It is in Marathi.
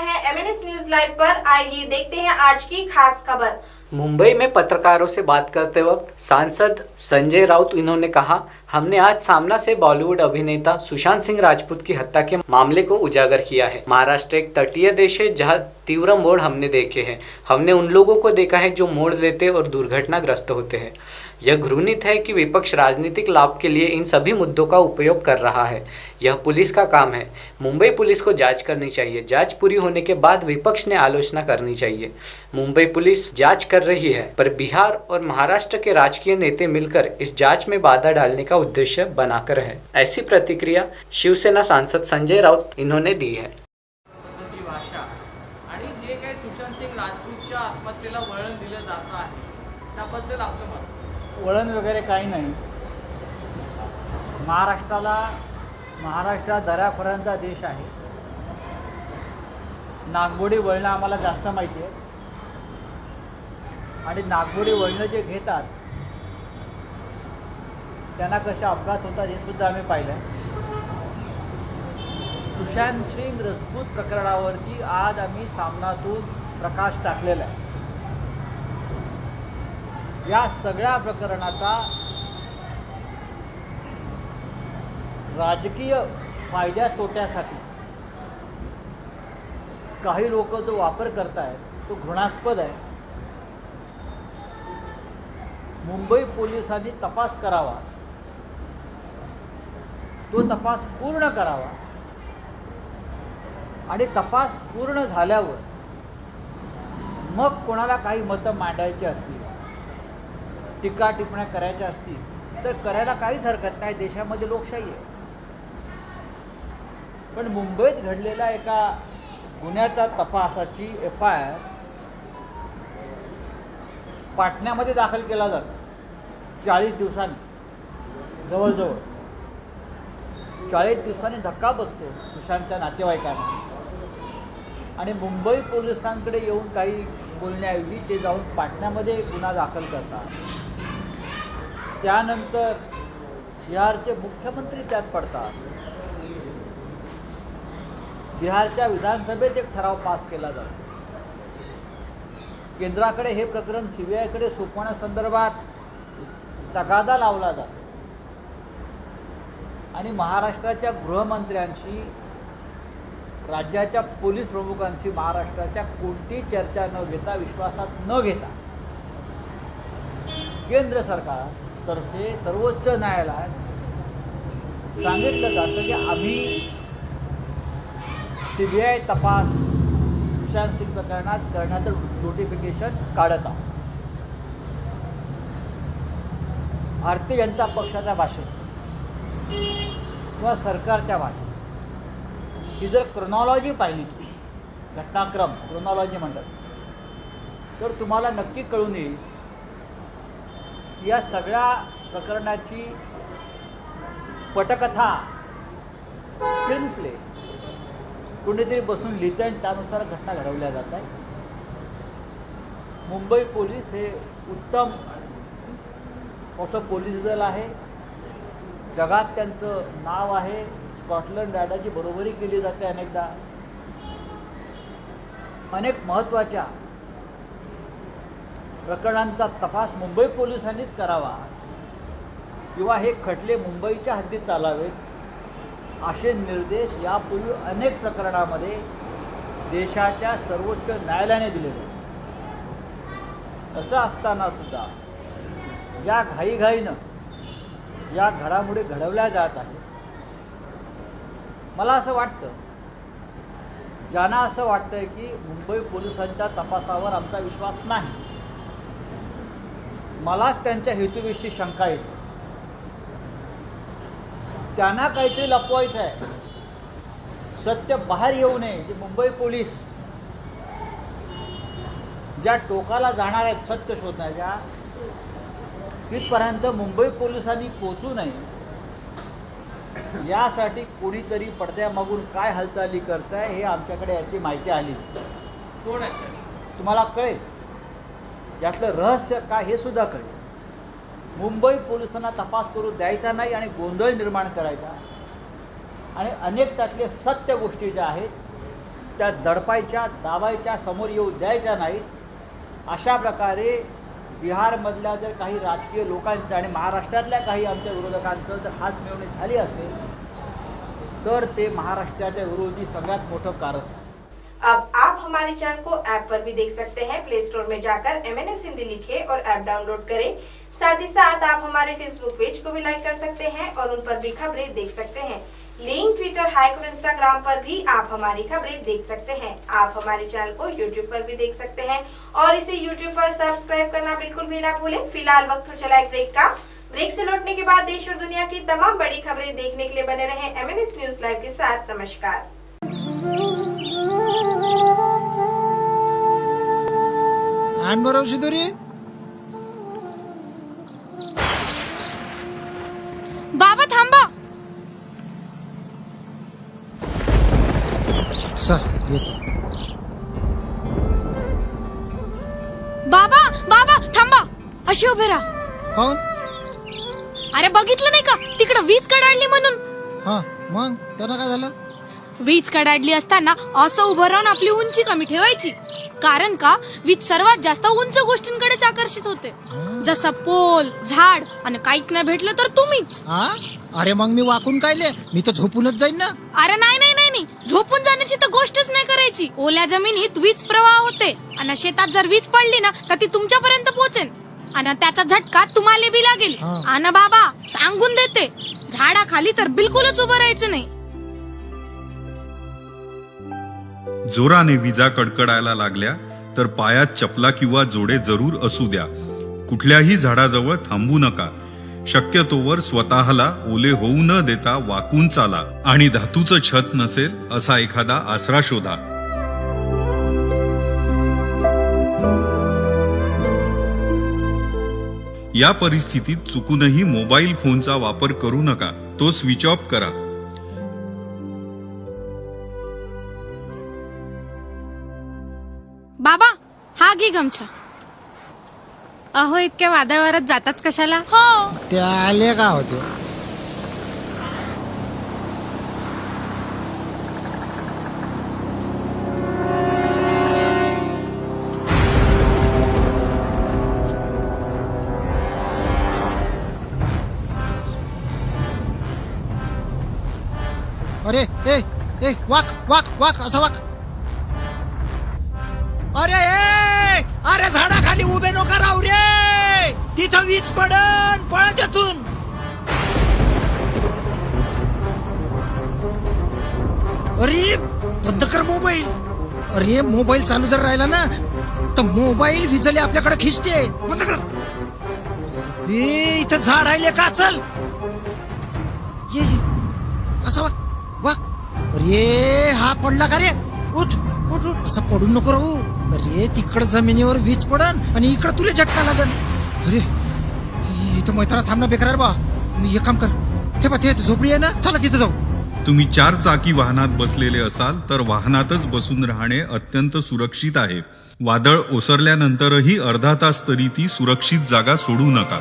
हैं एमएनएस न्यूज लाइव पर। आइए देखते हैं आज की खास खबर। मुंबई में पत्रकारों से बात करते वक्त सांसद संजय राउत इन्होंने कहा, हमने आज सामना से बॉलीवुड अभिनेता सुशांत सिंह राजपूत की हत्या के मामले को उजागर किया है। महाराष्ट्र एक तटीय देश है जहां तीव्र मोड़ हमने देखे हैं। हमने उन लोगों को देखा है जो मोड़ लेते और दुर्घटनाग्रस्त होते हैं। यह घृणित है कि विपक्ष राजनीतिक लाभ के लिए इन सभी मुद्दों का उपयोग कर रहा है। यह पुलिस का काम है। मुंबई पुलिस को जांच करनी चाहिए। जांच पूरी होने के बाद विपक्ष ने आलोचना करनी चाहिए। मुंबई पुलिस जांच कर रही है, पर बिहार और महाराष्ट्र के राजकीय नेता मिलकर इस जांच में बाधा डालने का उद्देश्य बनाकर है। ऐसी प्रतिक्रिया शिवसेना सांसद संजय राउत इन्होंने दी है। आणि जे काही सुशांत सिंग राजपूतच्या आत्महत्येला वळण दिलं जात आहे त्याबद्दल आपलं मत? वळण वगैरे काही नाही। महाराष्ट्र दऱ्यापर्यंतचा देश आहे। नागमोडी वळणं आम्हाला जास्त माहिती आहे आणि नागमोडी वळणं जे घेतात त्यांना कसे अपघात होतात हे सुद्धा आम्ही पाहिलं। सुशांत सिंग राजपूत प्रकरणावरती आज आम्ही सामनातून प्रकाश टाकलेला आहे। या सगळ्या प्रकरणाचा राजकीय फायद्या तोट्यासाठी काही लोक जो वापर करतायत तो घृणास्पद आहे। मुंबई पोलिसांनी तपास करावा, तो तपास पूर्ण करावा आणि तपास पूर्ण झाल्यावर मग कोणाला काही मतं मांडायची असतील, टीका टिप्पण्या करायच्या असतील तर करायला काहीच हरकत नाही। देशामध्ये लोकशाही आहे। पण मुंबईत घडलेल्या एका गुन्ह्याचा तपासाची FIR पाटण्यामध्ये दाखल केला जातो 40 दिवसांनी। जवळजवळ 40 दिवसांनी धक्का बसतो सुशांतच्या नातेवाईकांना आणि मुंबई पोलिसांकडे येऊन काही बोलण्याऐवजी ते जाऊन पाटण्यामध्ये गुन्हा दाखल करतात। त्यानंतर बिहारचे मुख्यमंत्री त्यात पडतात। बिहारच्या विधानसभेत एक ठराव पास केला जातो। केंद्राकडे हे प्रकरण CBIकडे सोपवण्यासंदर्भात तगादा लावला जातो आणि महाराष्ट्राच्या गृहमंत्र्यांशी, राज्याच्या पोलीस प्रमुखांशी महाराष्ट्राच्या कोणतीही चर्चा न घेता, विश्वासात न घेता केंद्र सरकारतर्फे सर्वोच्च न्यायालयात सांगितलं जातं की आम्ही CBI तपास सुशांत सिंग प्रकरणात करण्याचं नोटिफिकेशन काढत आहोत। भारतीय जनता पक्षाच्या भाषेत किंवा सरकारच्या भाषेत ही जर क्रोनॉलॉजी पाहिली, घटनाक्रम क्रोनॉलॉजी म्हणतात, तर तुम्हाला नक्की कळून येईल या सगळ्या प्रकरणाची पटकथा, स्क्रीन प्ले कोणीतरी बसून लिहितं आणि त्यानुसार घटना घडवल्या जात आहे। मुंबई पोलीस हे उत्तम असं पोलीस दल आहे। जगात त्यांचं नाव आहे। स्कॉटलंड यार्डाची बरोबरी केली जाते अनेकदा। अनेक महत्त्वाच्या प्रकरणांचा तपास मुंबई पोलिसांनीच करावा किंवा हे खटले मुंबईच्या हद्दीत चालावेत असे निर्देश यापूर्वी अनेक प्रकरणामध्ये देशाच्या सर्वोच्च न्यायालयाने दिलेले। असं असताना सुद्धा या घाईघाईनं या घडामोडी घडवल्या जात आहेत। मला असं वाटतं, ज्यांना असं वाटतंय की मुंबई पोलिसांच्या तपासावर आमचा विश्वास नाही, मलाच त्यांच्या हेतूविषयी शंका येते। त्यांना काहीतरी लपवायचं आहे, सत्य बाहेर येऊ नये। जे मुंबई पोलीस ज्या टोकाला जाणार आहेत सत्य शोधण्याच्या, तिथपर्यंत मुंबई पोलिसांनी पोचू नये यासाठी कोणीतरी पडद्यामागून काय हालचाली करत आहे हे आमच्याकडे याची माहिती आली। कोण आहे तुम्हाला कळेल, यातलं रहस्य काय हे सुद्धा कळेल। मुंबई पोलिसांना तपास करू द्यायचा नाही आणि गोंधळ निर्माण करायचा आणि अनेक त्यातले सत्य गोष्टी ज्या आहेत त्या दडपायच्या दाबायच्या समोर येऊ द्यायच्या नाहीत. अशा प्रकारे बिहारमधल्या जर काही राजकीय लोकांचं आणि महाराष्ट्रातल्या काही आमच्या विरोधकांचं जर हात मिळवणी झाली असेल तर ते महाराष्ट्राच्या विरोधी सगळ्यात मोठं कारस्थान. अब आप हमारे चैनल को ऐप पर भी देख सकते हैं. प्ले स्टोर में जाकर MNS हिंदी लिखें और ऐप डाउनलोड करें. साथ ही साथ आप हमारे फेसबुक पेज को भी लाइक कर सकते हैं और उन पर भी खबरें देख सकते हैं. लिंक ट्विटर, हाइक और इंस्टाग्राम पर भी आप हमारी खबरें देख सकते हैं. आप हमारे चैनल को यूट्यूब पर भी देख सकते हैं और इसे यूट्यूब पर सब्सक्राइब करना बिल्कुल भी ना भूलें. फिलहाल वक्त हो चला एक ब्रेक का. ब्रेक से लौटने के बाद देश और दुनिया की तमाम बड़ी खबरें देखने के लिए बने रहें MNS न्यूज लाइव के साथ. नमस्कार. आण बरोबर शिदोरी. बाबा थांबा. सर येतो. बाबा बाबा थांबा. अशी उभे राहा. कोण? अरे बघितलं नाही का तिकडं वीज कडाडली म्हणून. हा मग त्यांना काय झालं? वीज कडाडली असताना असं उभं राहून आपली उंची कमी ठेवायची. कारण का वीज सर्वात जास्त उंच गोष्टींकडेच आकर्षित होते. जसं पोल, झाड आणि काहीच नाही भेटलं तर तुम्हीच. हा अरे मग मी वाकून कायले? मी तर झोपूनच जाईन ना. अरे नाही नाही नाही नाही, झोपून जाण्याची तर गोष्टच नाही करायची. ओल्या जमिनीत वीज प्रवाह होते आणि शेतात जर वीज पडली ना तर ती तुमच्यापर्यंत पोहोचेल आणि त्याचा झटका तुम्हाला बी लागेल. आणि बाबा सांगून देते, झाडाखाली तर बिलकुलच उभं राहायचं नाही. जोराने विजा कडकडायला लागल्या तर पायात चपला किंवा जोडे जरूर असू द्या. कुठल्याही झाडाजवळ थांबू नका. शक्यतोवर स्वतःला ओले होऊ न देता वाकून चाला आणि धातूचं छत नसेल असा एखादा आसरा शोधा. या परिस्थितीत चुकूनही मोबाईल फोनचा वापर करू नका. तो स्विच ऑफ करा. बाबा हा घे गमछा. अहो इतक्या वादळ वाऱ्यात जाताच कशाला? हो ते आले का होते? अरे ए ए वाक वाक वाक असं वाक. अरे ए अरे झाडाखाली उभे नका राहू रे. तिथं वीज पडन. पळ त्यातून. अरे बंद कर मोबाईल. अरे मोबाईल चालू जर राहिला ना तर मोबाईल विजले आपल्याकडे खिचते. बंद कर. ए इथं झाड आहे का? चल ये असं वाक वाक. अरे हा पडला का रे? उठ उठ उठ. असं पडून नको राहू. अरे तिकडं जमिनीवर वीज पडन आणि इकडं तुला झटका लागल. अरे इथं मैदानात थांबणं बेकार आहे बा. मी एक काम कर, ते बा ते झोपडी आहे ना, चला तिथं जाऊ. तुम्ही 4 चाकी वाहनात बसलेले असाल तर वाहनातच बसून राहणे अत्यंत सुरक्षित आहे. वादळ ओसरल्यानंतरही अर्धा तास तरी ती सुरक्षित जागा सोडू नका.